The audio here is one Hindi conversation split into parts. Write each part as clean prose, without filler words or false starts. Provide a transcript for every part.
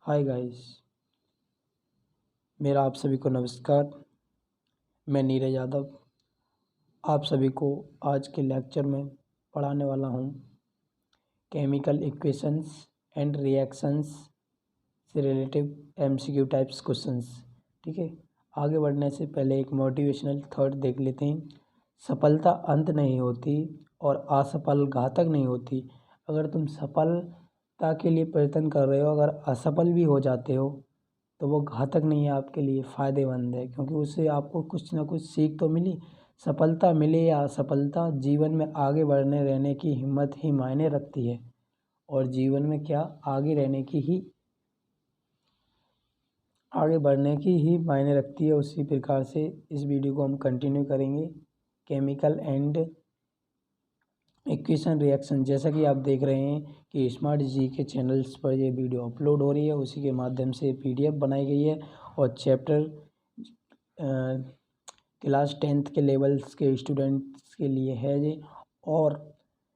हाय गाइस, मेरा आप सभी को नमस्कार। मैं नीरज यादव आप सभी को आज के लेक्चर में पढ़ाने वाला हूँ केमिकल इक्वेशंस एंड रिएक्शंस से रिलेटिव एमसीक्यू टाइप्स क्वेश्चंस। ठीक है, आगे बढ़ने से पहले एक मोटिवेशनल थॉट देख लेते हैं। सफलता अंत नहीं होती और असफल घातक नहीं होती। अगर तुम सफलता के लिए प्रयत्न कर रहे हो, अगर असफल भी हो जाते हो तो वो घातक नहीं है, आपके लिए फ़ायदेमंद है, क्योंकि उससे आपको कुछ ना कुछ सीख तो मिली। सफलता मिले या असफलता, जीवन में आगे बढ़ने रहने की हिम्मत ही मायने रखती है। और जीवन में क्या, आगे रहने की ही, आगे बढ़ने की ही मायने रखती है। उसी प्रकार से इस वीडियो को हम कंटिन्यू करेंगे केमिकल एंड इक्वेशन रिएक्शन। जैसा कि आप देख रहे हैं कि स्मार्ट जी के चैनल्स पर ये वीडियो अपलोड हो रही है, उसी के माध्यम से पीडीएफ बनाई गई है और चैप्टर क्लास 10th के लेवल्स के स्टूडेंट्स के लिए है ये। और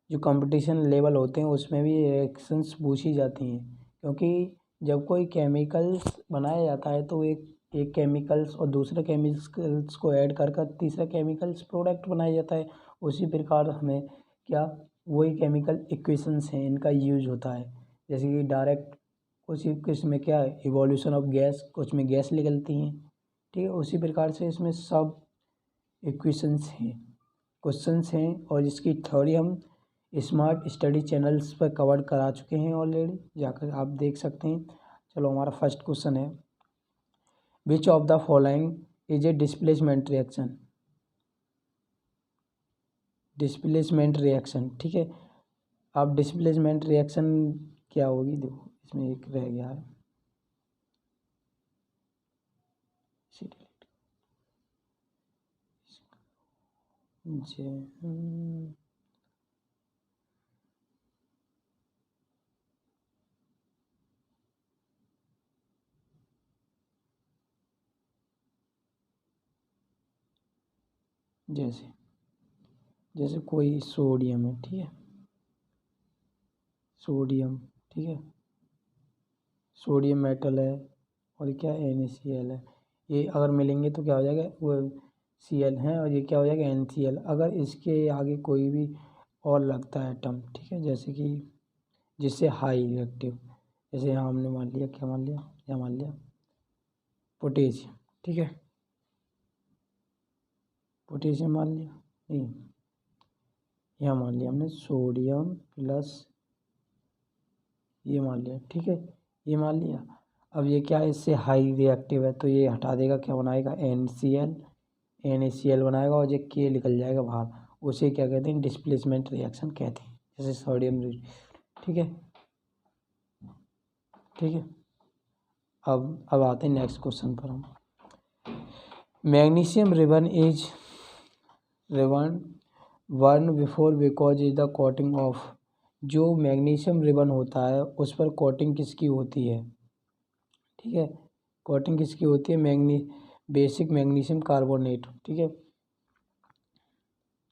जो कंपटीशन लेवल होते हैं उसमें भी रिएक्शंस पूछी जाती हैं, क्योंकि जब कोई केमिकल्स बनाया जाता है तो एक केमिकल्स और दूसरे केमिकल्स को ऐड कर तीसरा केमिकल्स प्रोडक्ट बनाया जाता है। उसी प्रकार हमें क्या, वही केमिकल इक्वेशंस हैं, इनका यूज होता है। जैसे कि डायरेक्ट कुछ में क्या है, इवोल्यूशन ऑफ गैस, कुछ में गैस निकलती हैं। ठीक है, उसी प्रकार से इसमें सब इक्वेशंस हैं, क्वेश्चंस हैं, और इसकी थ्योरी हम स्मार्ट स्टडी चैनल्स पर कवर करा चुके हैं ऑलरेडी, जाकर आप देख सकते हैं। चलो, हमारा फर्स्ट क्वेश्चन है, which of the following is a displacement reaction. Displacement reaction, ठीक है। अब डिस्प्लेसमेंट रिएक्शन क्या होगी, देखो इसमें एक रह गया है, जैसे जैसे कोई सोडियम है, ठीक है, सोडियम, ठीक है, सोडियम मेटल है, और क्या NaCl है। ये अगर मिलेंगे तो क्या हो जाएगा, वो Cl है, और ये क्या हो जाएगा NCl। अगर इसके आगे कोई भी और लगता है एटम, ठीक है, जैसे कि जिससे हाई रिएक्टिव, जैसे यहाँ हमने मान लिया, क्या मान लिया, यहाँ मान लिया पोटेशियम, ठीक है, पोटेशियम मान लिया, नहीं, यहाँ मान लिया हमने सोडियम प्लस ये मान लिया, ठीक है, ये मान लिया। अब ये क्या है, इससे हाई रिएक्टिव है, तो ये हटा देगा, क्या बनाएगा NaCl बनाएगा, और ये K निकल जाएगा बाहर। उसे क्या कहते हैं, डिस्प्लेसमेंट रिएक्शन कहते हैं, जैसे सोडियम, ठीक है, ठीक है। अब आते हैं नेक्स्ट क्वेश्चन पर हम। Magnesium ribbon is ribbon burn before because is the coating of. जो मैग्नीशियम रिबन होता है उस पर कोटिंग किसकी होती है, ठीक है, कोटिंग किसकी होती है, बेसिक मैग्नीशियम कार्बोनेट, ठीक है,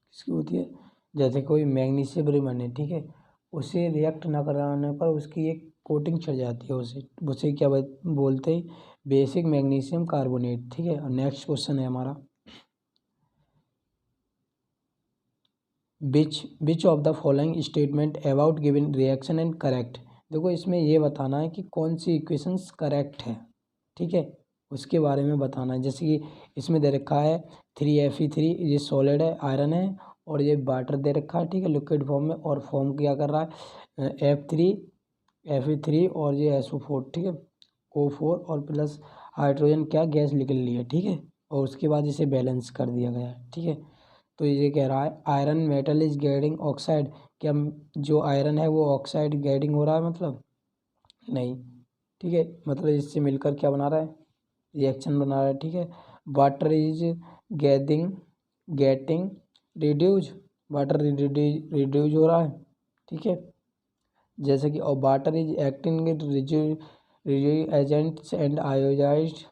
किसकी होती है। जैसे कोई मैग्नीशियम रिबन है, ठीक है, उसे रिएक्ट ना कराने पर उसकी एक कोटिंग चढ़ जाती है, उसे क्या बोलते हैं, बेसिक मैग्नीशियम कार्बोनेट, ठीक है। नेक्स्ट क्वेश्चन है हमारा, which of the following statement about given reaction and correct. देखो, इसमें ये बताना है कि कौन सी इक्वेशंस करेक्ट है, ठीक है, उसके बारे में बताना है। जैसे कि इसमें दे रखा है 3Fe3, ये सॉलिड है, आयरन है, और ये वाटर दे रखा है, ठीक है, लिक्विड फॉर्म में, और फॉर्म क्या कर रहा है, Fe3 और ये SO4, ठीक है, O4 और प्लस हाइड्रोजन क्या गैस निकल ली है, ठीक है, और उसके बाद इसे बैलेंस कर दिया गया है, ठीक है। तो ये कह रहा है iron metal is getting oxide, क्या जो आयरन है वो ऑक्साइड गेटिंग हो रहा है, मतलब नहीं, ठीक है, मतलब इससे मिलकर क्या बना रहा है, रिएक्शन बना रहा है, ठीक है। Water is getting reduce, water reduce हो रहा है, ठीक है, जैसे कि, और water is acting reduce agents and iodised,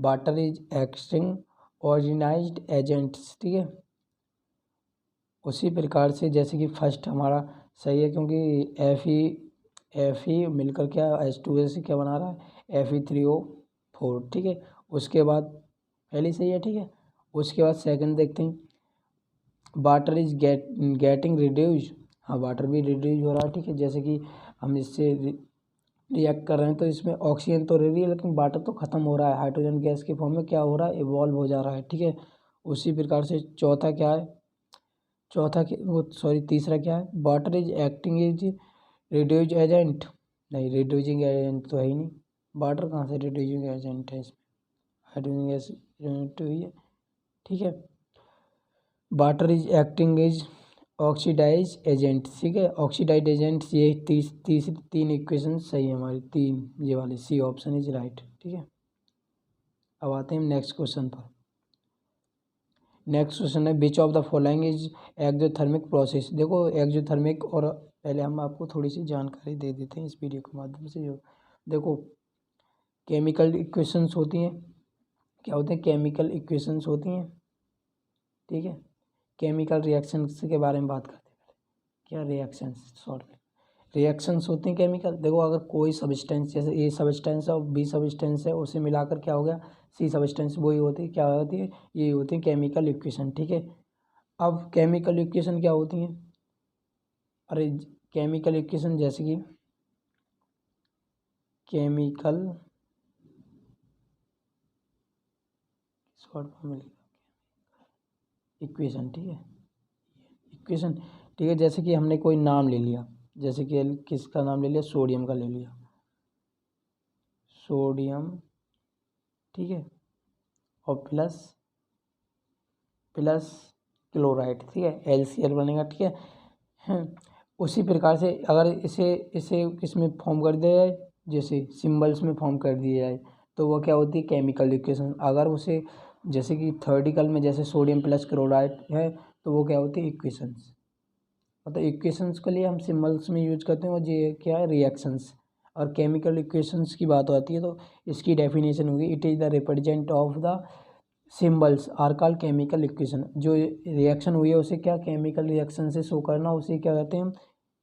water is acting organised agents, ठीक है। उसी प्रकार से जैसे कि फर्स्ट हमारा सही है, क्योंकि Fe मिलकर क्या H2 से क्या बना रहा है Fe3O4, ठीक है। उसके बाद पहले सही है, ठीक है। उसके बाद सेकंड देखते हैं, वाटर इज गेटिंग रिड्यूज। हाँ, वाटर भी रिड्यूज हो रहा है, ठीक है। जैसे कि हम इससे रिएक्ट कर रहे हैं तो इसमें ऑक्सीजन तो रह रही है लेकिन वाटर तो ख़त्म हो रहा है, हाइड्रोजन गैस के फॉर्म में क्या हो रहा है, इवॉल्व हो जा रहा है, ठीक है। उसी प्रकार से चौथा क्या है, तीसरा क्या है, water is acting is reduce agent. नहीं, रिड्यूजिंग एजेंट तो है ही नहीं, वाटर कहाँ से रिड्यूजिंग एजेंट है, इसमें हाइड्रोजन गैस तो हुई है, ठीक है। Water is acting is oxidise agent, ठीक है। ऑक्सीडाइज एजेंट, ये तीसरी तीन इक्वेशन सही है हमारी, तीन ये वाली, सी ऑप्शन इज राइट, ठीक है। अब आते हैं नेक्स्ट क्वेश्चन पर। नेक्स्ट क्वेश्चन है which of the following is exothermic process. देखो एक्जोथर्मिक, और पहले हम आपको थोड़ी सी जानकारी दे देते हैं इस वीडियो के माध्यम से। जो देखो केमिकल इक्वेशंस होती हैं, क्या होते हैं, केमिकल इक्वेशंस होती हैं, ठीक है। केमिकल रिएक्शंस के बारे में बात करते हैं, क्या रिएक्शंस, शॉर्ट में रिएक्शंस होती हैं केमिकल। देखो अगर कोई सब्सटेंस, जैसे ए सब्सटेंस और बी सब्सटेंस है, उसे मिलाकर क्या हो गया सी सब्सटेंस, वही होती है, क्या होती है, ये होती है केमिकल इक्वेशन, ठीक है। अब केमिकल इक्वेशन क्या होती हैं, अरे केमिकल इक्वेशन जैसे कि केमिकल शॉर्ट फॉर्म में इक्वेशन, ठीक है, इक्वेशन, ठीक है। जैसे कि हमने कोई नाम ले लिया, जैसे कि किसका नाम ले लिया, सोडियम का ले लिया, सोडियम, ठीक है, और प्लस क्लोराइड, ठीक है, LCl बनेगा, ठीक है। उसी प्रकार से अगर इसे इसे किसमें फॉर्म कर दिया जाए, जैसे सिंबल्स में फॉर्म कर दिया जाए, तो वो क्या होती है, केमिकल इक्वेशन। अगर उसे जैसे कि थर्डिकल में जैसे सोडियम प्लस क्लोराइड है, तो वो क्या होती है, इक्वेशंस। मतलब इक्वेशंस के लिए हम सिंबल्स में यूज करते हैं, और ये क्या है, रिएक्शंस। और केमिकल इक्वेशंस की बात आती है तो इसकी डेफिनेशन होगी, it is the represent of the symbols are called chemical equation. जो रिएक्शन हुई है उसे क्या, केमिकल रिएक्शन से शो करना, उसे क्या कहते हैं,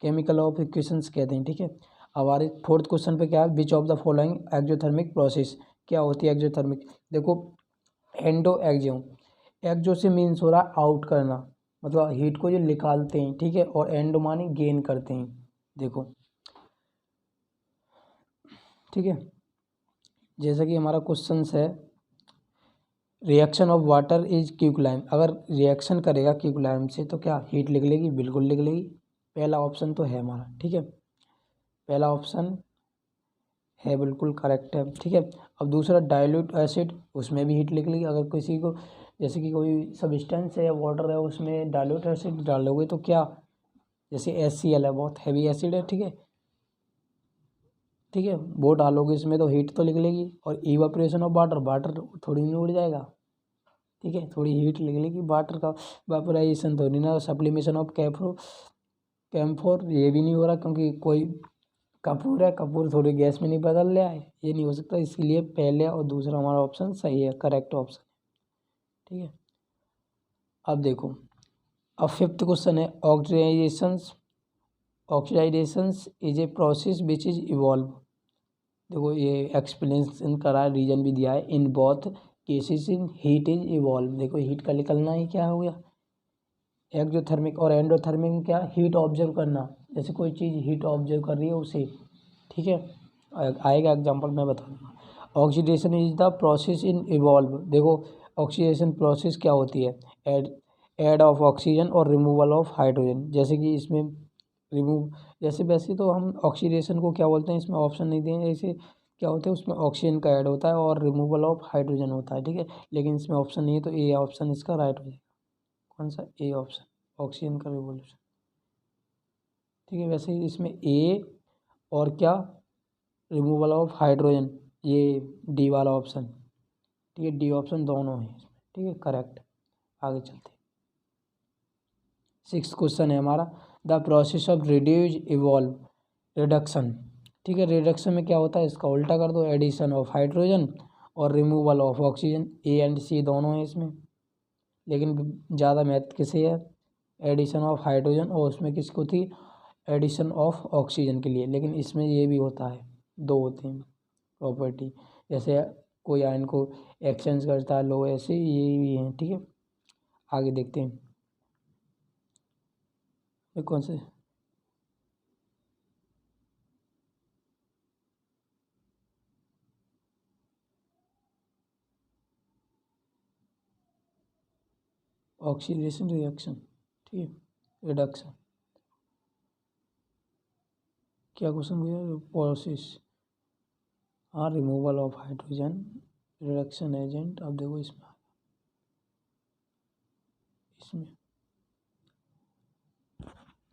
केमिकल ऑफ इक्वेशंस कहते हैं, ठीक है। हमारे फोर्थ क्वेश्चन पे क्या है, which of the following exothermic process, क्या होती है एक्जोथर्मिक। देखो एंडो एक्जियो, एक्जो से मीन्स हो रहा है आउट करना, मतलब हीट को जो निकालते हैं, ठीक है, और एंडो माने गेन करते हैं, देखो, ठीक है। जैसा कि हमारा क्वेश्चन है, reaction of water is quicklime, अगर रिएक्शन करेगा क्विकलाइम से तो क्या हीट निकलेगी, बिल्कुल निकलेगी, पहला ऑप्शन तो है हमारा, ठीक है, पहला ऑप्शन है बिल्कुल करेक्ट है, ठीक है। अब दूसरा डाइल्यूट एसिड, उसमें भी हीट निकलेगी, अगर किसी को जैसे कि कोई सब्सटेंस है या वाटर है उसमें डाइल्यूट एसिड डालोगे तो क्या, जैसे HCl है, बहुत हैवी एसिड है, ठीक है, ठीक है, वो डालोगे इसमें तो हीट तो निकलेगी। और इवापोरेशन ऑफ वाटर, वाटर थोड़ी नहीं उड़ जाएगा, ठीक है, थोड़ी हीट निकलेगी, वाटर का वेपोराइजेशन थोड़ी ना, सप्लीमेशन ऑफ कैम्फोर ये भी नहीं हो रहा, क्योंकि कोई कपूर है, कपूर थोड़ी गैस में नहीं बदल रहा है, ये नहीं हो सकता, इसलिए पहले और दूसरा हमारा ऑप्शन सही है, करेक्ट ऑप्शन, ठीक है। अब देखो, अब फिफ्थ क्वेश्चन है oxidations is a process which is evolve. देखो ये एक्सप्लेनेशन करा है, रीजन भी दिया है, in both cases in heat is evolve. देखो हीट का निकलना ही क्या हो गया, एक्जोथर्मिक, और एंडोथर्मिक में क्या, हीट ऑब्जर्व करना, जैसे कोई चीज़ हीट ऑब्जर्व कर रही है उसे, ठीक है, आएगा एग्जांपल मैं बता दूँगा। Oxidation is the process in evolve. देखो ऑक्सीडेशन प्रोसेस क्या होती है, ऐड ऑफ ऑक्सीजन और रिमूवल ऑफ हाइड्रोजन, जैसे कि इसमें रिमूव, जैसे वैसे तो हम ऑक्सीडेशन को क्या बोलते हैं, इसमें ऑप्शन नहीं दिए, ऐसे क्या होता है, उसमें ऑक्सीजन का ऐड होता है और रिमूवल ऑफ हाइड्रोजन होता है, ठीक है, लेकिन इसमें ऑप्शन नहीं है तो ए ऑप्शन इसका राइट हो जाएगा। कौन सा, ए ऑप्शन, ऑक्सीजन का रिवोल्यूशन, ठीक है। वैसे ही इसमें ए और क्या, रिमूवल ऑफ हाइड्रोजन, ये डी वाला ऑप्शन, ठीक है, डी ऑप्शन दोनों है इसमें, ठीक है, करेक्ट। आगे चलते हैं, सिक्स क्वेश्चन है हमारा, the process of reduce evolve reduction, ठीक है। रिडक्शन में क्या होता है, इसका उल्टा कर दो, एडिशन ऑफ हाइड्रोजन और removal of oxygen, A and C दोनों है इसमें, लेकिन ज़्यादा महत्व किसे है, एडिशन ऑफ हाइड्रोजन, और उसमें किसको थी, एडिशन ऑफ ऑक्सीजन के लिए, लेकिन इसमें ये भी होता है, दो होते हैं प्रॉपर्टी, जैसे कोई आयन को एक्सचेंज करता है लो, ऐसे ये भी हैं। ठीक है, आगे देखते हैं ये कौन से ऑक्सीडेशन रिएक्शन। ठीक है, रिडक्शन, क्या क्वेश्चन भैया, प्रोसेस हाँ, removal of hydrogen reduction agent. अब देखो इसमें इसमें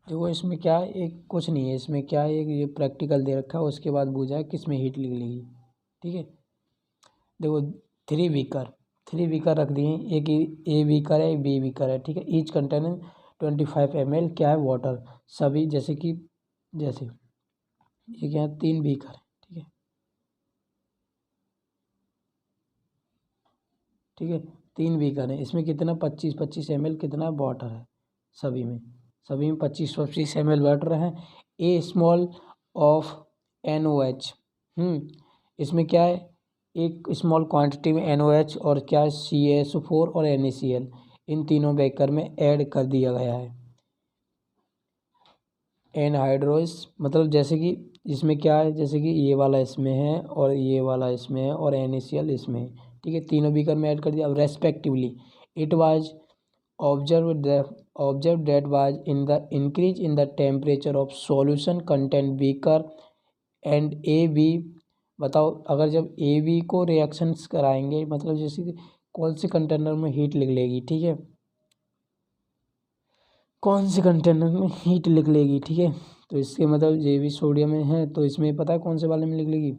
देखो इसमें क्या है, एक कुछ नहीं है इसमें, क्या है, एक ये प्रैक्टिकल दे रखा है, उसके बाद पूछा है किस में हीट निकलेगी। ठीक है, देखो थ्री बीकर रख दिए, एक ए बीकर है, बी बीकर है। ठीक है, ईच कंटेनर 25 ml क्या है, वाटर। सभी जैसे कि जैसे ये क्या है, 3 बीकर है। ठीक है, ठीक है, 3 बीकर है, इसमें कितना 25 ml कितना वाटर है, सभी में 25 ml वाटर है। ए स्मॉल ऑफ NOH, इसमें क्या है, एक स्मॉल क्वांटिटी में NOH और क्या है CaSO4 और NaCl, इन तीनों बेकर में ऐड कर दिया गया है। एनहाइड्रोस मतलब जैसे कि इसमें क्या है, जैसे कि ये वाला इसमें है और ये वाला इसमें है और NaCl इसमें है। ठीक है, तीनों बीकर में ऐड कर दिया। अब respectively it was observed that was in the increase in the temperature of solution content beaker and AB। बताओ, अगर जब AB को रिएक्शंस कराएंगे, मतलब जैसे कि कौन से कंटेनर में हीट निकलेगी। ठीक है, कौन से कंटेनर में हीट निकलेगी। ठीक है, तो इसके मतलब ये भी सोडियम में है, तो इसमें पता है कौन से वाले में निकलेगी,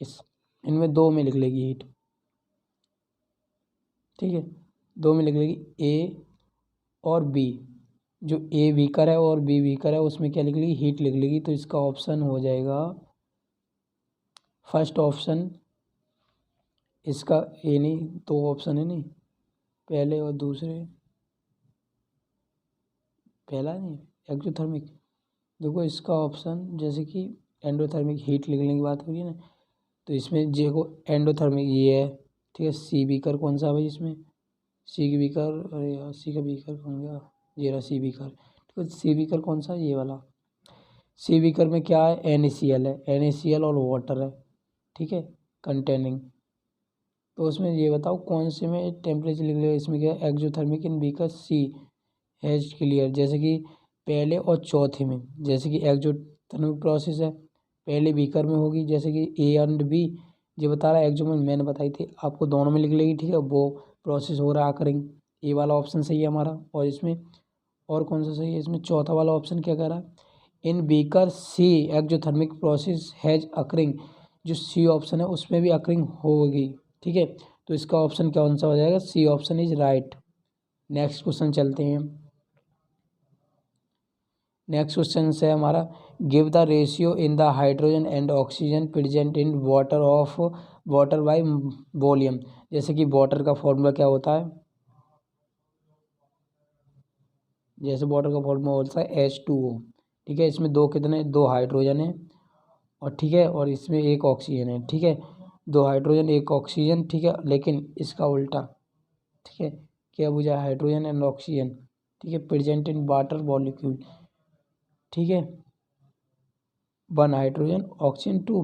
इस इनमें दो में निकलेगी हीट। ठीक है, दो में निकलेगी, ए और बी। जो ए बीकर है और बी बीकर है उसमें क्या निकलेगी, हीट निकलेगी। तो इसका ऑप्शन हो जाएगा फर्स्ट ऑप्शन, इसका ए नहीं, दो ऑप्शन है नहीं, पहले और दूसरे, पहला नहीं एक्सोथर्मिक। देखो इसका ऑप्शन जैसे कि एंडोथर्मिक हीट निकलने की बात हो रही है ना, तो इसमें देखो एंडोथर्मिक ये है। ठीक है, सी बीकर कौन सा है भाई इसमें, सी की बीकर, अरे यार सी का बीकर कौन गया, ये रहा सी बीकर। ठीक है, सी बीकर कौन सा है, ये वाला। सी बीकर में क्या है, NaCl है, NaCl और वाटर है। ठीक है, कंटेनिंग। तो उसमें ये बताओ कौन से में टेम्परेचर निकलेगा, इसमें क्या है, exothermic in beaker C has clear. जैसे कि पहले और चौथे में, जैसे कि एक्सोथर्मिक प्रोसेस है पहले बीकर में होगी, जैसे कि ए एंड बी जो बता रहा है एक्सो में मैंने बताई थी आपको, दोनों में निकलेगी। ठीक है, वो प्रोसेस हो रहा आकरिंग, ए वाला ऑप्शन सही है हमारा। और इसमें और कौन सा सही है, इसमें चौथा वाला ऑप्शन क्या कह रहा है, in beaker C exothermic process has occurring, जो सी ऑप्शन है उसमें भी अकरिंग होगी। ठीक है, तो इसका ऑप्शन कौन सा हो जाएगा, C option is right. Next question चलते हैं। नेक्स्ट क्वेश्चन है हमारा, give the ratio in the hydrogen and oxygen present in water of water by volume. जैसे कि वाटर का फॉर्मूला क्या होता है, जैसे वाटर का फॉर्मूला होता है H2O। ठीक है, इसमें दो कितने, दो हाइड्रोजन है और ठीक है, और इसमें एक ऑक्सीजन है। ठीक है, दो हाइड्रोजन एक ऑक्सीजन। ठीक है, लेकिन इसका उल्टा। ठीक है, क्या बुझा, हाइड्रोजन एंड ऑक्सीजन। ठीक है, प्रेजेंट इन वाटर मॉलिक्यूल। ठीक है, वन हाइड्रोजन ऑक्सीजन टू,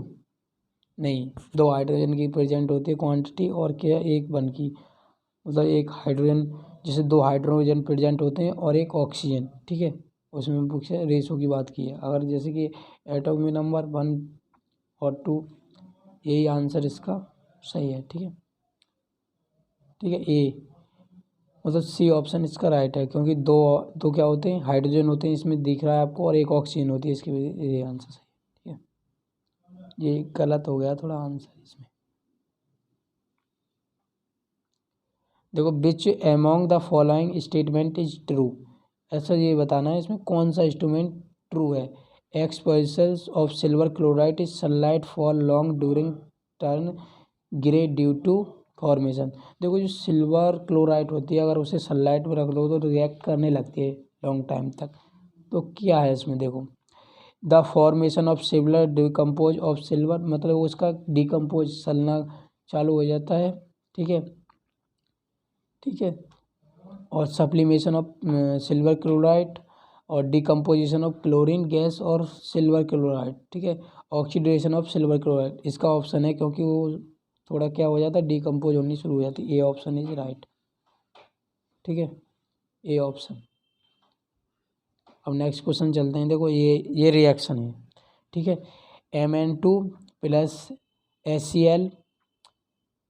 नहीं, दो हाइड्रोजन की प्रेजेंट होती है क्वांटिटी और क्या एक वन की, मतलब एक हाइड्रोजन, जैसे दो हाइड्रोजन प्रेजेंट होते हैं और एक ऑक्सीजन। ठीक है, उसमें बुक्स रेशो की बात की है। अगर जैसे कि एटॉमिक नंबर 1 और 2, यही आंसर इसका सही है। ठीक है, ठीक है, ए मतलब सी ऑप्शन इसका राइट है, क्योंकि दो दो क्या होते हैं, हाइड्रोजन होते हैं, इसमें दिख रहा है आपको, और एक ऑक्सीजन होती है, इसकी वजह ये आंसर सही है। ठीक है, ये गलत हो गया थोड़ा आंसर इसमें। देखो, which among the following statement is true, ऐसा ये बताना है इसमें कौन सा स्टेटमेंट ट्रू है। Exposures of silver chloride is sunlight for long during turn grey due to formation. देखो, जो सिल्वर क्लोराइड होती है अगर उसे सनलाइट में रख दो तो रिएक्ट करने लगती है लॉन्ग टाइम तक। तो क्या है इसमें, देखो the formation of silver decompose of silver, मतलब उसका डिकम्पोज चलना चालू हो जाता है। ठीक है, ठीक है। और सप्लीमेशन ऑफ सिल्वर क्लोराइड और डिकम्पोजिशन ऑफ क्लोरीन गैस और सिल्वर क्लोराइड। ठीक है, ऑक्सीडेशन ऑफ सिल्वर क्लोराइड इसका ऑप्शन है, क्योंकि वो थोड़ा क्या हो जाता है, डिकम्पोज होनी शुरू हो जाती है। A option is right. ठीक है, ए ऑप्शन। अब नेक्स्ट क्वेश्चन चलते हैं। देखो ये रिएक्शन है। ठीक है, Mn2 प्लस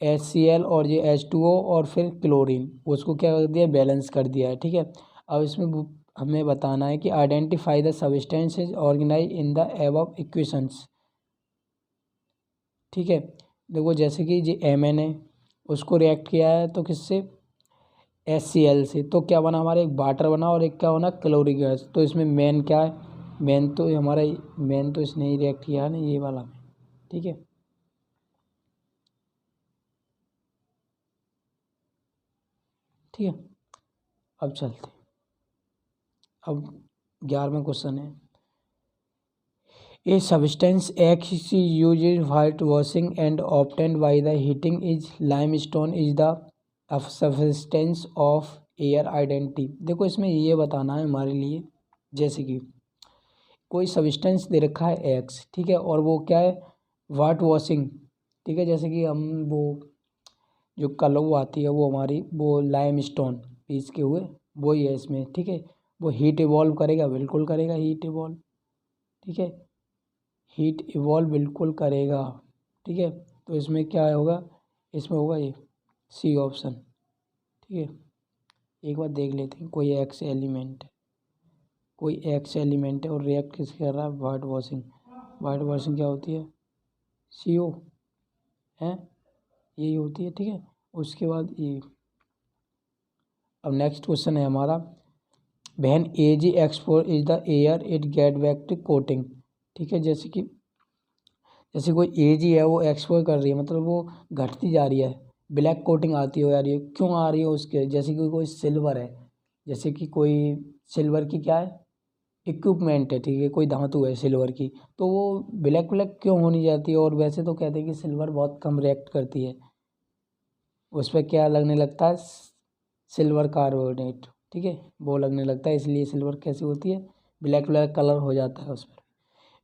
HCl और ये H2O और फिर क्लोरीन, उसको क्या कर दिया, बैलेंस कर दिया है। ठीक है, अब इसमें हमें बताना है कि identify the substances organise in the above equations. ठीक है, देखो जैसे कि ये Mn है, उसको रिएक्ट किया है तो किससे, HCl से, तो क्या बना हमारे, एक वाटर बना और एक क्या बना, क्लोरिक गैस। तो इसमें मेन क्या है, मेन तो हमारा, मेन तो इसने ही रिएक्ट किया है ना, ये वाला में। ठीक है, ठीक है। अब चलते हैं, अब 11वां क्वेश्चन है। A substance x used white washing and obtained by the heating is limestone is the substance of air identity. देखो इसमें ये बताना है हमारे लिए, जैसे कि कोई सब्सटेंस दे रखा है एक्स, ठीक है, और वो क्या है, वाट वॉशिंग। ठीक है, जैसे कि हम वो जो कलर आती है वो हमारी वो लाइम स्टोन पीस के हुए वो ही है इसमें। ठीक है, वो हीट इवॉल्व करेगा, बिल्कुल करेगा हीट इवॉल्व। ठीक है, हीट इवॉल्व बिल्कुल करेगा। ठीक है, तो इसमें क्या होगा, इसमें होगा ये सी ऑप्शन। ठीक है, एक बार देख लेते हैं। कोई एक्स एलिमेंट है, कोई एक्स एलिमेंट है और रिएक्ट किस कर रहा है, वाइट वॉशिंग। वाइट वॉशिंग क्या होती है, CO है, यही होती है। ठीक है, उसके बाद ये, अब नेक्स्ट क्वेश्चन है हमारा, when Ag expose is the air it get back to coating. ठीक है, जैसे कोई Ag है वो एक्सपोज कर रही है, मतलब वो घटती जा रही है, ब्लैक कोटिंग आती हो जा रही है, क्यों आ रही है उसके, जैसे कि कोई सिल्वर है, जैसे कि कोई सिल्वर की क्या है, इक्विपमेंट है। ठीक है, कोई धातु है सिल्वर की, तो वो ब्लैक ब्लैक क्यों होनी जाती है। और वैसे तो कहते हैं कि सिल्वर बहुत कम रिएक्ट करती है, उस पर क्या लगने लगता है, सिल्वर कार्बोनेट। ठीक है, वो लगने लगता है, इसलिए सिल्वर कैसी होती है, ब्लैक ब्लैक कलर हो जाता है उस पर।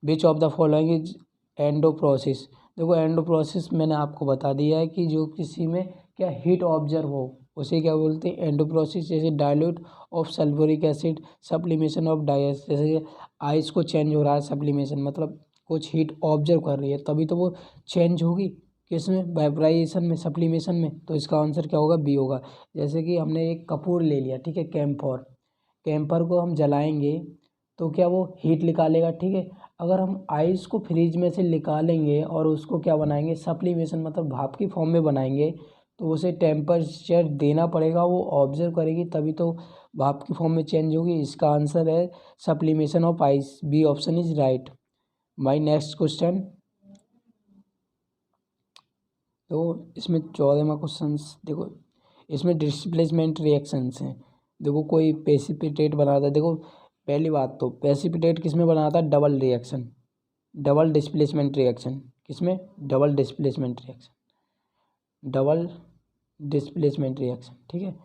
Which of the following is endo process. देखो एंडो प्रोसेस मैंने आपको बता दिया है कि जो किसी में क्या हीट ऑब्जर्व हो उसे क्या बोलते हैं, एंडो प्रोसेस। जैसे dilute of sulphuric acid, sublimation of dice, जैसे आइस को चेंज हो रहा है, सप्लीमेशन मतलब कुछ हीट ऑब्जर्व कर रही है, तभी तो वो चेंज होगी किसमें, वेपराइजेशन में, सप्लीमेशन में। तो इसका आंसर क्या होगा, बी होगा। जैसे कि हमने एक कपूर ले लिया, ठीक है, कैम्फर, कैम्फर को हम जलाएंगे तो क्या वो हीट निकालेगा। ठीक है, अगर हम आइस को फ्रिज में से निकालेंगे और उसको क्या बनाएंगे, सप्लीमेशन मतलब भाप की फॉर्म में बनाएंगे, तो उसे टेम्परेचर देना पड़ेगा, वो ऑब्जर्व करेगी, तभी तो भाप की फॉर्म में चेंज होगी। इसका आंसर है sublimation of ice, B option is right. My next question, तो इसमें 14वां क्वेश्चन देखो, इसमें डिस्प्लेसमेंट रिएक्शंस हैं। देखो कोई प्रेसिपिटेट बनाता है, देखो पहली बात तो प्रेसिपिटेट किस में बनाता है, double reaction, double displacement reaction, किसमें, double displacement reaction, double displacement reaction. ठीक है,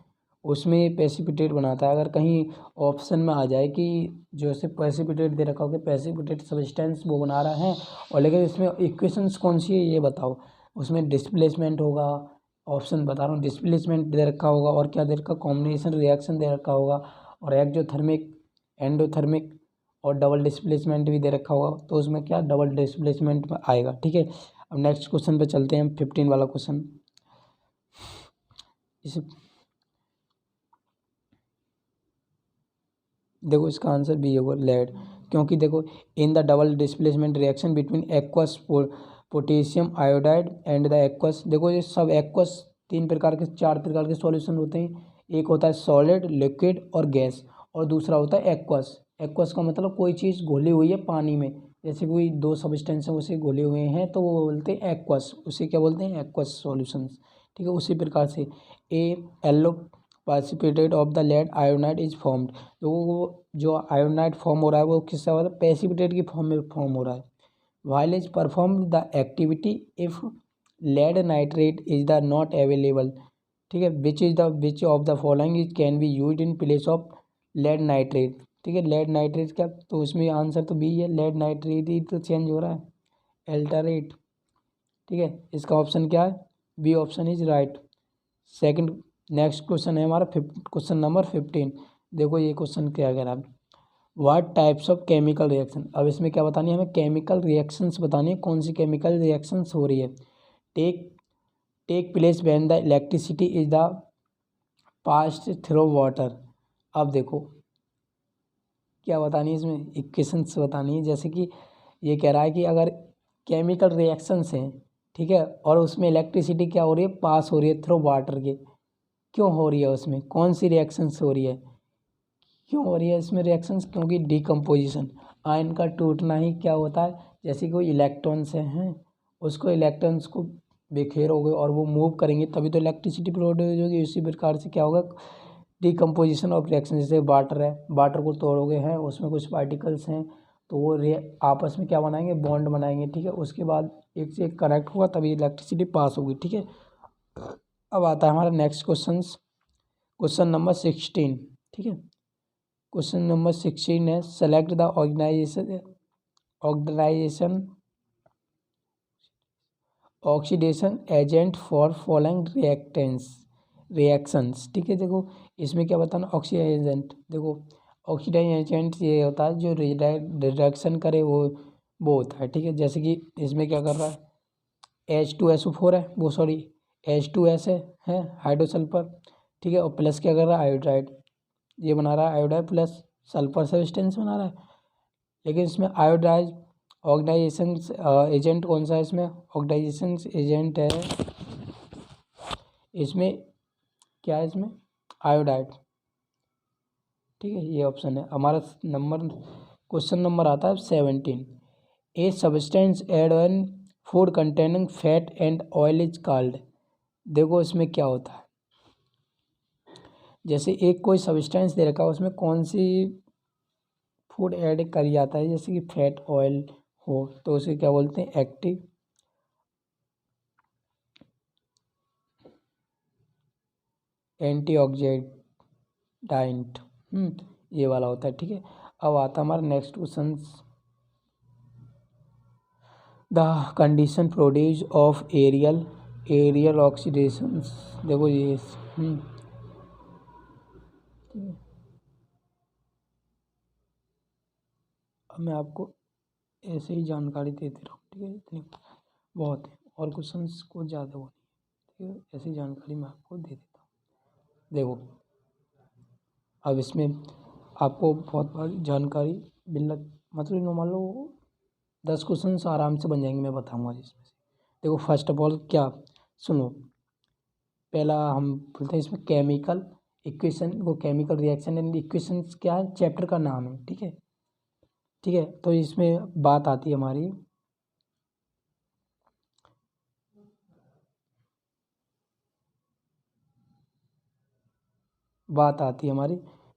उसमें प्रेसिपिटेट बनाता है। अगर कहीं ऑप्शन में आ जाए कि जैसे प्रेसिपिटेट दे रखा हो कि प्रेसिपिटेट सब्सटेंस वो बना रहा है, और लेकिन इसमें इक्वेशंस कौन सी है ये बताओ, उसमें डिस्प्लेसमेंट होगा, ऑप्शन बता रहा हूँ, डिस्प्लेसमेंट दे रखा होगा और क्या दे रखा, कॉम्बिनेशन रिएक्शन दे रखा होगा, और एक्जोथर्मिक, एंडोथर्मिक और डबल डिस्प्लेसमेंट भी दे रखा होगा, तो उसमें क्या डबल डिस्प्लेसमेंट में आएगा। ठीक है, अब नेक्स्ट क्वेश्चन पे चलते हैं, 15 वाला क्वेश्चन। इस देखो इसका आंसर भी होगा लेड, क्योंकि देखो in the double displacement reaction between aqueous potassium iodide and the aqueous, देखो ये सब एक्वस चार प्रकार के सॉल्यूशन होते हैं। एक होता है सॉलिड, लिक्विड और गैस, और दूसरा होता है एक्वस। एक्वस का मतलब कोई चीज़ घुली हुई है पानी में, जैसे कोई दो सब्सटेंस हैं उसे घुले हुए हैं तो वो बोलते हैं एक्वस, उसे क्या बोलते हैं, एक्वस सॉल्यूशंस। ठीक है, उसी प्रकार से ए yellow precipitate of the lead iodide is formed। तो वो जो आयोनाइड फॉर्म हो रहा है वो किससे हो रहा है, प्रेसिपिटेट की फॉर्म में फॉर्म हो रहा है। while is performed the activity if lead nitrate is the not available, ठीक है, which of the following is can be used in place of lead nitrate। ठीक है, lead nitrate क्या, तो उसमें आंसर तो बी है, lead nitrate ही तो चेंज हो रहा है, अल्टरेट। ठीक है, इसका ऑप्शन क्या है, B option is right. Second next question है हमारा क्वेश्चन नंबर 15। देखो ये क्वेश्चन क्या कह रहा है, what types of chemical reaction. अब इसमें क्या बतानी है हमें, केमिकल रिएक्शंस बतानी है, कौन सी केमिकल रिएक्शंस हो रही है। Take place when the electricity is the passed through water. अब देखो क्या बतानी है, इसमें इक्वेशंस बतानी है। जैसे कि ये कह रहा है कि अगर केमिकल रिएक्शंस हैं, ठीक है, और उसमें इलेक्ट्रिसिटी क्या हो रही है, पास हो रही है थ्रू वाटर के, क्यों हो रही है, उसमें कौन सी रिएक्शंस हो रही है, क्यों हो रही है इसमें रिएक्शंस, क्योंकि डिकम्पोजिशन, आयन का टूटना ही क्या होता है, जैसे कोई इलेक्ट्रॉन्स हैं उसको इलेक्ट्रॉन्स को बिखेरोगे और वो मूव करेंगे तभी तो इलेक्ट्रिसिटी प्रोड्यूस होगी। उसी प्रकार से क्या होगा, डिकम्पोजिशन ऑफ रिएक्शन, जैसे वाटर है, वाटर को तोड़ोगे हैं, उसमें कुछ पार्टिकल्स हैं तो वो आपस में क्या बनाएंगे, बॉन्ड बनाएंगे। ठीक है, उसके बाद एक से एक कनेक्ट होगा तभी इलेक्ट्रिसिटी पास होगी। ठीक है, अब आता है हमारा नेक्स्ट क्वेश्चन नंबर 16। ठीक है, क्वेश्चन नंबर 16 है, select the oxidation agent for following reactions. ठीक है, देखो इसमें क्या बताना, ऑक्सीडाइज एजेंट, देखो ऑक्सीडाइज एजेंट ये होता है जो रिडक्शन करे, वो होता है। ठीक है, जैसे कि इसमें क्या कर रहा है, H2SO4 है, वो सॉरी H2S है हाइड्रोसल्फर। ठीक है, और प्लस क्या कर रहा है, आयोडाइड, ये बना रहा है आयोडाइड प्लस सल्फर सब्सटेंस बना रहा है। लेकिन इसमें आयोडाइज ऑक्सीडाइजेशन एजेंट कौन सा है, इसमें ऑक्सीडाइजेशन एजेंट है, इसमें क्या है, इसमें आयोडाइड। ठीक है, ये ऑप्शन है हमारा। क्वेश्चन नंबर आता है 17। A substance add on food containing fat and oil is called. देखो इसमें क्या होता है, जैसे एक कोई सब्सटेंस दे रखा है, उसमें कौन सी फूड ऐड करी जाता है, जैसे कि फैट ऑयल हो तो उसे क्या बोलते हैं, एक्टिव एंटीऑक्सीडेंट, ये वाला होता है। ठीक है, अब आता हमारा next question, the condition produce of aerial oxidation. देखो ये ठीक है, अब मैं आपको ऐसे ही जानकारी देते रहूँ। ठीक है, इतनी बहुत है और क्वेश्चंस को ज़्यादा वो नहीं। ठीक है, ऐसी जानकारी मैं आपको दे देता हूँ। देखो अब इसमें आपको बहुत बार जानकारी मिलना, मतलब मान लो 10 क्वेश्चन आराम से बन जाएंगे, मैं बताऊंगा जिसमें से। देखो फर्स्ट ऑफ ऑल क्या, सुनो, पहला हम बोलते हैं इसमें केमिकल इक्वेशन, वो केमिकल रिएक्शन एंड इक्वेशन क्या है, चैप्टर का नाम है। ठीक है, ठीक है, तो इसमें बात आती है हमारी,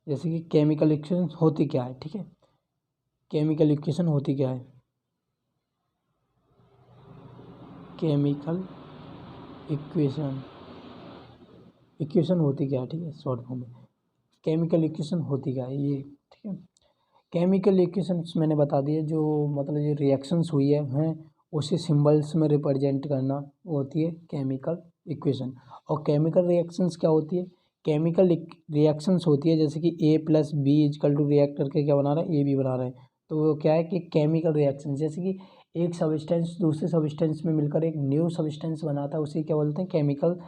जैसे कि केमिकल इक्वेशन होती क्या है। ठीक है, केमिकल इक्वेशन होती क्या है, केमिकल इक्वेशन होती क्या है। ठीक है, शॉर्ट फॉर्म में केमिकल इक्वेशन होती क्या है ये। ठीक है, केमिकल इक्वेशंस मैंने बता दिया, जो मतलब ये रिएक्शंस हुई हैं उसे सिंबल्स में रिप्रेजेंट करना, वो होती है केमिकल इक्वेशन। और केमिकल रिएक्शंस क्या होती है, केमिकल रिएक्शंस होती है जैसे कि A+B रिएक्ट करके क्या बना रहा है, AB बना रहे हैं, तो वो क्या है कि केमिकल रिएक्शन, जैसे कि एक सब्सटेंस दूसरे सब्सटेंस में मिलकर एक न्यू सब्सटेंस बनाता है, उसे क्या बोलते हैं, केमिकल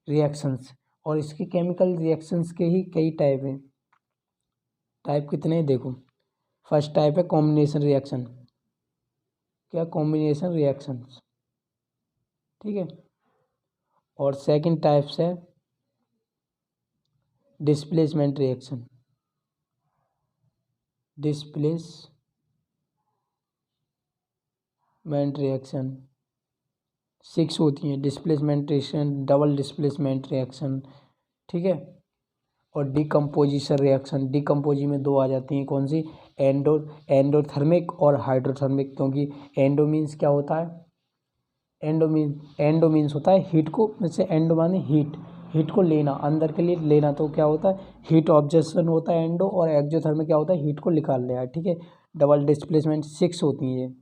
रिएक्शंस। और इसके केमिकल रिएक्शंस के ही कई टाइप हैं। टाइप कितने हैं, देखो फर्स्ट टाइप है कॉम्बिनेशन रिएक्शन, क्या, कॉम्बिनेशन रिएक्शंस। ठीक है, और सेकंड टाइप्स है डिस्प्लेसमेंट रिएक्शन, डिस्प्लेसमेंट रिएक्शन 6 होती हैं, displacement reaction, double displacement reaction. ठीक है, और डिकम्पोजिशन रिएक्शन। डिकम्पोजी में दो आ जाती हैं, कौन सी, एंडोथर्मिक और हाइड्रोथर्मिक। क्योंकि एंडो मीन्स क्या होता है, एंडो मीन्स होता है हीट को, जैसे एंडो माने हीट को लेना, अंदर के लिए लेना, तो क्या होता है हीट ऑब्जेक्शन होता है एंडो। और एक्जोथर्मिक क्या होता है, हीट को निकाल लिया है, ठीक है। डबल डिस्प्लेसमेंट 6 होती हैं ये।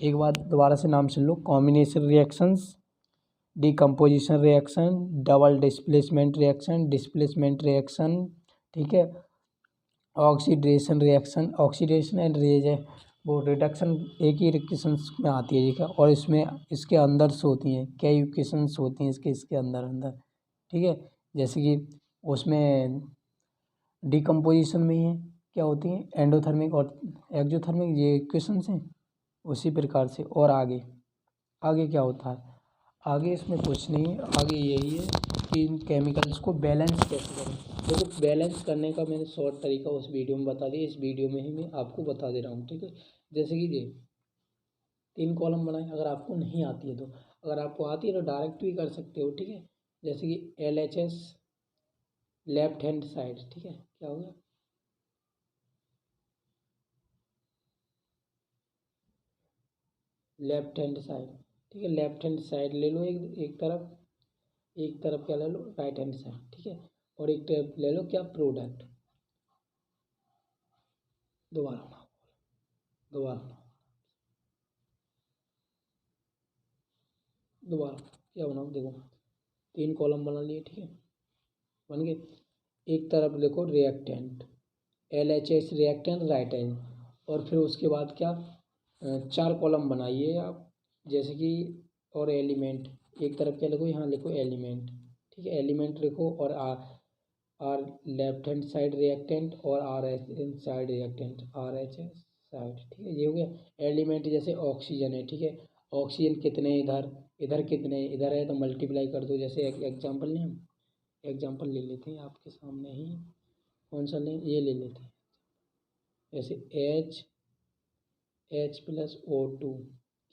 एक बार दोबारा से नाम सुन लो, combination reactions, decomposition reaction, double displacement reaction, ठीक है। ऑक्सीडेशन रिएक्शन, ऑक्सीडेशन एंड वो रिडक्शन एक ही रिएक्शंस में आती है, ठीक है। और इसमें इसके अंदर से होती हैं, कई इक्वेशंस होती हैं इसके अंदर अंदर, ठीक है। जैसे कि उसमें डिकम्पोजिशन में ही है, क्या होती हैं, एंडोथर्मिक और एक्जोथर्मिक, ये इक्वेशंस हैं। उसी प्रकार से और आगे आगे क्या होता है, आगे इसमें कुछ नहीं है, आगे यही है कि इन केमिकल्स को बैलेंस कैसे करें। देखो बैलेंस करने का मैंने शॉर्ट तरीका उस वीडियो में बता दिया, इस वीडियो में ही मैं आपको बता दे रहा हूँ, ठीक है। जैसे कि ये 3 कॉलम बनाए, अगर आपको नहीं आती है तो, अगर आपको आती है तो डायरेक्ट भी कर सकते हो, ठीक है। जैसे कि LHS लेफ्ट हैंड साइड, ठीक है, क्या हो गया, लेफ्ट हैंड साइड, ठीक है। लेफ्ट हैंड साइड ले लो, एक तरफ क्या ले लो, राइट हैंड साइड, ठीक है। और एक तरफ ले लो क्या, प्रोडक्ट। दोबारा बनाओ, दोबारा बनाओ, दोबारा क्या बनाओ, देखो 3 कॉलम बना लिए, ठीक है, बन गए। एक तरफ लिखो reactant, LHS reactant right hand. और फिर उसके बाद क्या, 4 कॉलम बनाइए आप, जैसे कि, और एलिमेंट, एक तरफ क्या लिखो, यहाँ लिखो एलिमेंट, ठीक है। एलिमेंट लिखो और R left hand side reactant और R H side reactant, RH side, ठीक है। ये हो गया एलिमेंट। जैसे ऑक्सीजन है, ठीक है, ऑक्सीजन कितने इधर, इधर कितने, इधर है तो मल्टीप्लाई कर दो। जैसे एक एग्जाम्पल लें हम, एग्जाम्पल ले लेते हैं आपके सामने ही, कौन सा लें, ये ले लेते हैं। जैसे H प्लस O2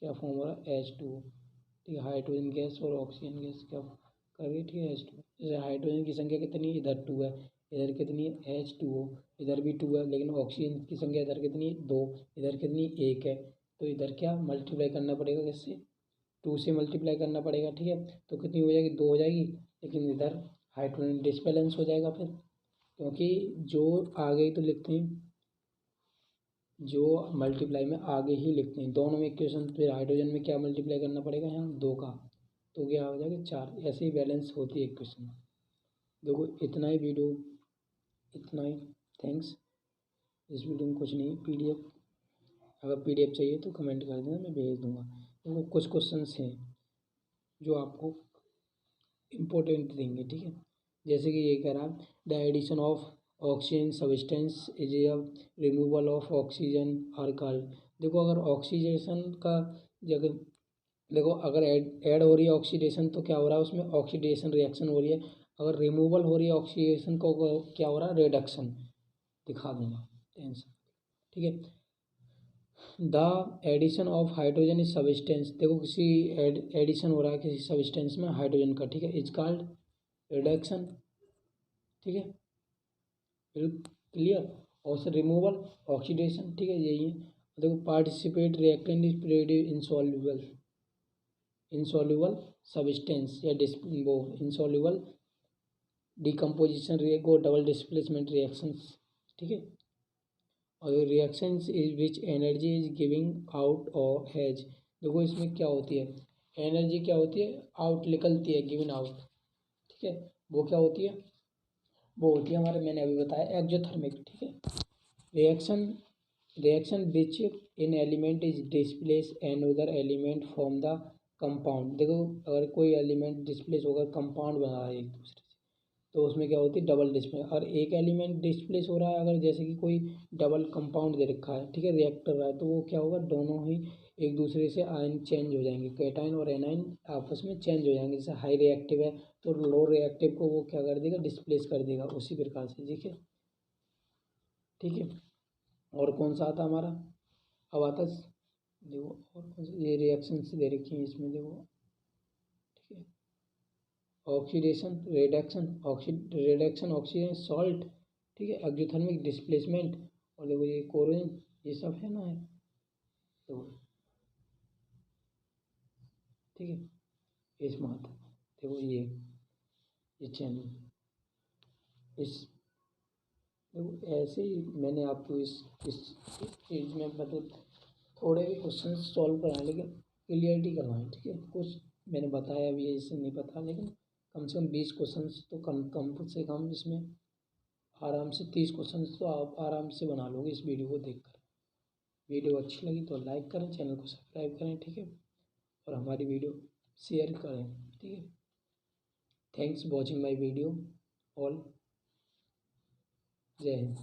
क्या फॉर्म हो रहा है, H2, ठीक है। हाइड्रोजन गैस और ऑक्सीजन गैस क्या कर रही है, ठीक है, H2। जैसे हाइड्रोजन की संख्या कितनी है, इधर 2 है, इधर कितनी है, H2O, इधर भी 2 है, लेकिन ऑक्सीजन की संख्या इधर कितनी है, 2, इधर कितनी, 1 है। तो इधर क्या मल्टीप्लाई करना पड़ेगा, किससे, 2 से मल्टीप्लाई करना पड़ेगा, ठीक है। तो कितनी हो जाएगी, 2 हो जाएगी, लेकिन इधर हाइड्रोजन डिसबैलेंस हो जाएगा फिर, क्योंकि जो आगे तो लिखते हैं, जो मल्टीप्लाई में आगे ही लिखते हैं दोनों में इक्वेशन, फिर हाइड्रोजन में क्या मल्टीप्लाई करना पड़ेगा, यहाँ 2 का, तो क्या हो जाएगा 4। ऐसे ही बैलेंस होती है इक्वेशन। देखो इतना ही वीडियो, इतना ही, थैंक्स। इस वीडियो में कुछ नहीं, PDF, अगर PDF चाहिए तो कमेंट कर देना, मैं भेज दूंगा। देखो कुछ क्वेश्चंस हैं जो आपको इम्पोर्टेंट देंगे, ठीक है। जैसे कि ये कह रहा है, the addition of oxygen substance is a removal of oxygen are called. देखो अगर ऑक्सीडेशन का जगह, देखो अगर ऐड हो रही है ऑक्सीडेशन तो क्या हो रहा है, उसमें ऑक्सीडेशन रिएक्शन हो रही है। अगर रिमूवल हो रही है ऑक्सीडेशन को क्या हो रहा है, रिडक्शन। दिखा दूंगा, टेंशन, ठीक है। The addition of hydrogen is substance, देखो किसी एडिशन हो रहा है किसी सब्सटेंस में हाइड्रोजन का, ठीक है, इज कॉल्ड रिडक्शन, ठीक है, क्लियर। और से रिमूवल ऑक्सीडेशन, ठीक है, यही है। देखो participate reactant is produce insoluble substance या वो इंसॉल्युबल डिकम्पोजिशन को डबल डिस्प्लेसमेंट रिएक्शंस, ठीक है। और reactions is which energy is giving out और हैज, देखो इसमें क्या होती है, एनर्जी क्या होती है, आउट निकलती है, गिवन आउट, ठीक है। वो क्या होती है, वो होती है हमारे, मैंने अभी बताया एक्जोथर्मिक, ठीक है। Reaction reaction which in element is displace another element from the compound. देखो अगर कोई एलिमेंट डिस्प्लेस होकर कंपाउंड बना रहा है एक दूसरे से, तो उसमें क्या होती है, डबल डिस्प्ले। और एक एलिमेंट डिस्प्लेस हो रहा है, अगर जैसे कि कोई डबल कंपाउंड दे रखा है, ठीक है, रिएक्टर रहा है, तो वो क्या होगा, दोनों ही एक दूसरे से आयन चेंज हो जाएंगे, कैटाइन और एनाइन आपस में चेंज हो जाएंगे। जैसे हाई रिएक्टिव है तो लो रिएक्टिव को वो क्या कर देगा, डिस्प्लेस कर देगा, उसी प्रकार से, ठीक है, ठीक है। और कौन सा आता हमारा, अब आता देखो, और कौन सा, ये रिएक्शन से दे रखी है इसमें, देखो, ठीक है। ऑक्सीडेशन रिडक्शन ऑक्सीजन सॉल्ट, ठीक है, एक्जोथर्मिक डिस्प्लेसमेंट, और देखो ये कोरोजन, ये सब है ना है, तो ठीक है इस मात्रा, देखो ये चैनल इस, देखो ऐसे ही मैंने आपको इस चीज़ में मतलब थोड़े क्वेश्चन सॉल्व कराएं, लेकिन क्लियरिटी करवाएं, ठीक है। कुछ मैंने बताया भी है, इससे नहीं पता, लेकिन कम से कम 20 क्वेश्चन तो कम से कम इसमें आराम से 30 क्वेश्चन तो आप आराम से बना लोगे इस वीडियो को देखकर। वीडियो अच्छी लगी तो लाइक करें, चैनल को सब्सक्राइब करें, ठीक है, और हमारी वीडियो शेयर करें, ठीक है। Thanks watching my video all. जय हिंद।